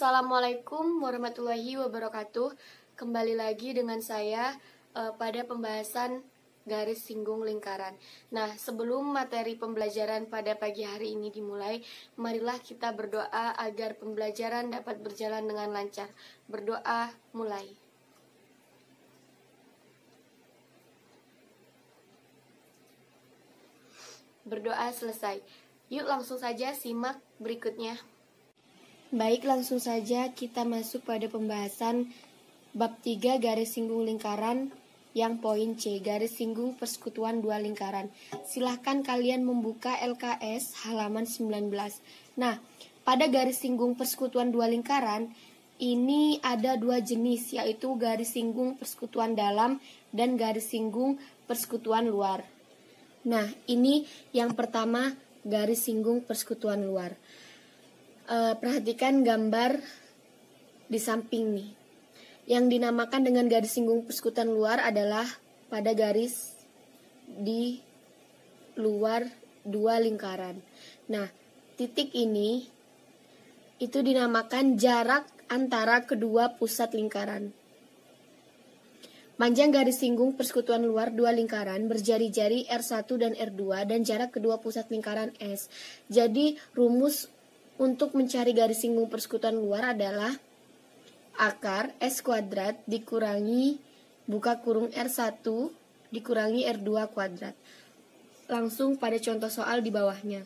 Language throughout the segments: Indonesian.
Assalamualaikum warahmatullahi wabarakatuh. Kembali lagi dengan saya pada pembahasan garis singgung lingkaran. Nah, sebelum materi pembelajaran pada pagi hari ini dimulai, marilah kita berdoa agar pembelajaran dapat berjalan dengan lancar. Berdoa mulai. Berdoa selesai. Yuk langsung saja simak berikutnya. Baik, langsung saja kita masuk pada pembahasan bab 3 garis singgung lingkaran yang poin C, garis singgung persekutuan dua lingkaran. Silahkan kalian membuka LKS halaman 19. Nah, pada garis singgung persekutuan dua lingkaran, ini ada dua jenis, yaitu garis singgung persekutuan dalam dan garis singgung persekutuan luar. Nah, ini yang pertama, garis singgung persekutuan luar. Perhatikan gambar di samping nih. Yang dinamakan dengan garis singgung persekutuan luar adalah pada garis di luar dua lingkaran. Nah, titik ini itu dinamakan jarak antara kedua pusat lingkaran. Panjang garis singgung persekutuan luar dua lingkaran berjari-jari R1 dan R2 dan jarak kedua pusat lingkaran S. Jadi, rumus untuk mencari garis singgung persekutuan luar adalah akar S kuadrat dikurangi buka kurung R1 dikurangi R2 kuadrat. Langsung pada contoh soal di bawahnya.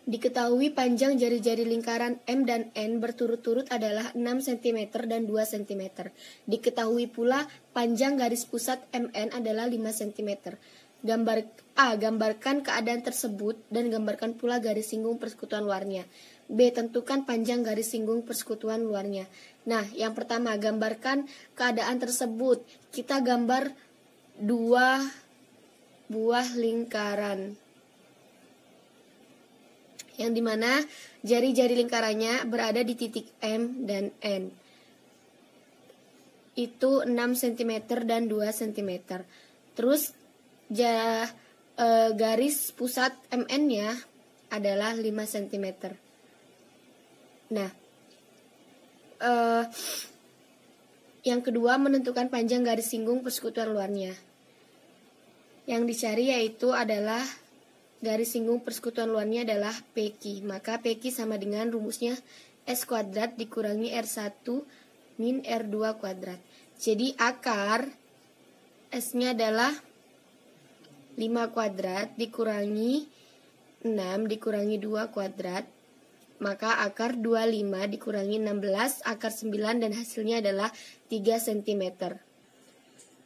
Diketahui panjang jari-jari lingkaran M dan N berturut-turut adalah 6 cm dan 2 cm. Diketahui pula panjang garis pusat MN adalah 5 cm. Gambarkan keadaan tersebut dan gambarkan pula garis singgung persekutuan luarnya. B. Tentukan panjang garis singgung persekutuan luarnya. Nah, yang pertama, gambarkan keadaan tersebut. Kita gambar dua buah lingkaran, yang dimana jari-jari lingkarannya berada di titik M dan N. Itu 6 cm dan 2 cm. Terus garis pusat MN-nya adalah 5 cm. Nah, yang kedua, menentukan panjang garis singgung persekutuan luarnya. Yang dicari yaitu adalah garis singgung persekutuan luarnya adalah PQ. Maka PQ sama dengan rumusnya S kuadrat dikurangi R1 min R2 kuadrat. Jadi akar S-nya adalah 5 kuadrat dikurangi 6 dikurangi 2 kuadrat. Maka akar 25 dikurangi 16, akar 9, dan hasilnya adalah 3 cm.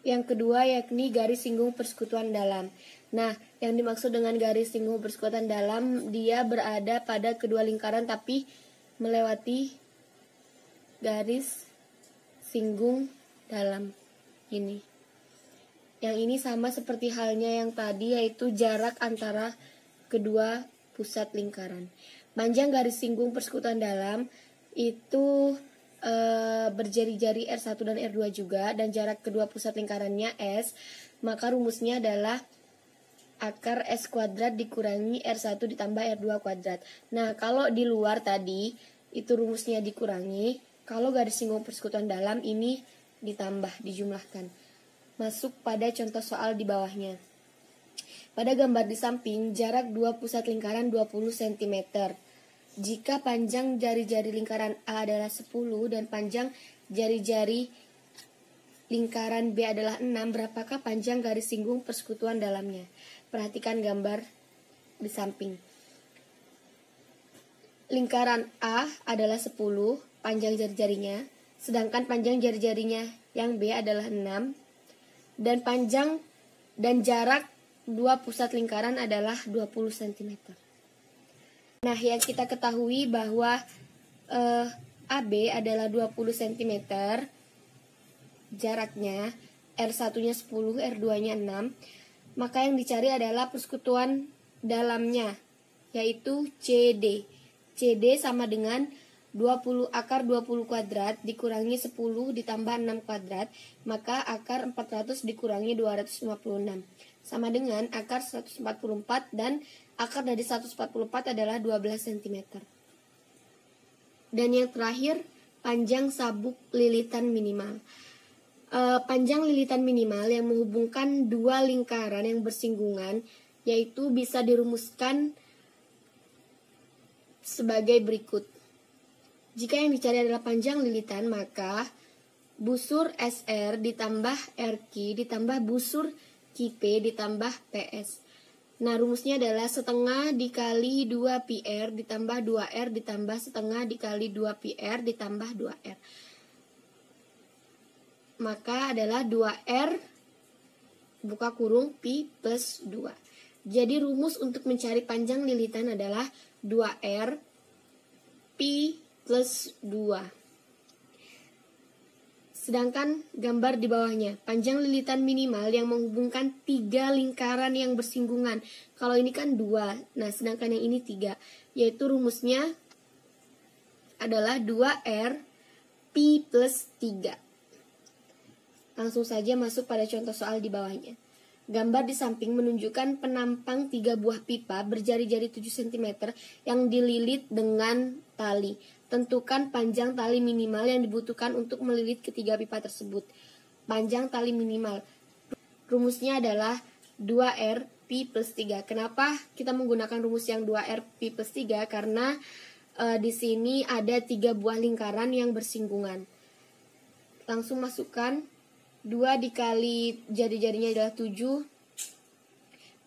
Yang kedua yakni garis singgung persekutuan dalam. Nah, yang dimaksud dengan garis singgung persekutuan dalam, dia berada pada kedua lingkaran tapi melewati garis singgung dalam ini. Yang ini sama seperti halnya yang tadi, yaitu jarak antara kedua pusat lingkaran. Panjang garis singgung persekutuan dalam itu berjari-jari R1 dan R2 juga, dan jarak kedua pusat lingkarannya S. Maka rumusnya adalah akar S kuadrat dikurangi R1 ditambah R2 kuadrat. Nah, kalau di luar tadi itu rumusnya dikurangi, kalau garis singgung persekutuan dalam ini ditambah, dijumlahkan. Masuk pada contoh soal di bawahnya. Pada gambar di samping, jarak dua pusat lingkaran 20 cm. Jika panjang jari-jari lingkaran A adalah 10 dan panjang jari-jari lingkaran B adalah 6, berapakah panjang garis singgung persekutuan dalamnya? Perhatikan gambar di samping. Lingkaran A adalah 10, panjang jari-jarinya, sedangkan panjang jari-jarinya yang B adalah 6, dan panjang dan jarak dua pusat lingkaran adalah 20 cm. Nah, yang kita ketahui bahwa AB adalah 20 cm, jaraknya, R1-nya 10, R2-nya 6, maka yang dicari adalah persekutuan dalamnya, yaitu CD. CD sama dengan 20 akar 20 kuadrat dikurangi 10 ditambah 6 kuadrat, maka akar 400 dikurangi 256 sama dengan akar 144, dan akar dari 144 adalah 12 cm. Dan yang terakhir, panjang sabuk lilitan minimal. Panjang lilitan minimal yang menghubungkan dua lingkaran yang bersinggungan yaitu bisa dirumuskan sebagai berikut. Jika yang dicari adalah panjang lilitan, maka busur SR ditambah RQ ditambah busur QP ditambah PS. Nah, rumusnya adalah setengah dikali 2PR ditambah 2R ditambah setengah dikali 2PR ditambah 2R. Maka adalah 2R buka kurung Pi plus 2. Jadi rumus untuk mencari panjang lilitan adalah 2R Pi plus 2. Sedangkan gambar di bawahnya, panjang lilitan minimal yang menghubungkan 3 lingkaran yang bersinggungan. Kalau ini kan 2, nah sedangkan yang ini 3. Yaitu rumusnya adalah 2R Pi plus 3. Langsung saja masuk pada contoh soal di bawahnya. Gambar di samping menunjukkan penampang 3 buah pipa berjari-jari 7 cm yang dililit dengan tali. Tentukan panjang tali minimal yang dibutuhkan untuk melilit ketiga pipa tersebut. Panjang tali minimal. Rumusnya adalah 2R Pi plus 3. Kenapa kita menggunakan rumus yang 2R Pi plus 3? Karena di sini ada 3 buah lingkaran yang bersinggungan. Langsung masukkan 2 dikali jari-jarinya adalah 7.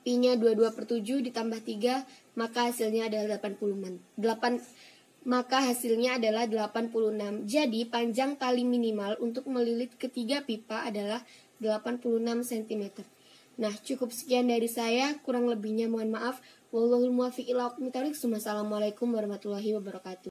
Pi-nya 22/7 ditambah 3, maka hasilnya adalah 86. Jadi panjang tali minimal untuk melilit ketiga pipa adalah 86 cm. Nah, cukup sekian dari saya, kurang lebihnya mohon maaf. Wallahul muwaffiq ila aqwamit thoriq. Wassalamualaikum warahmatullahi wabarakatuh.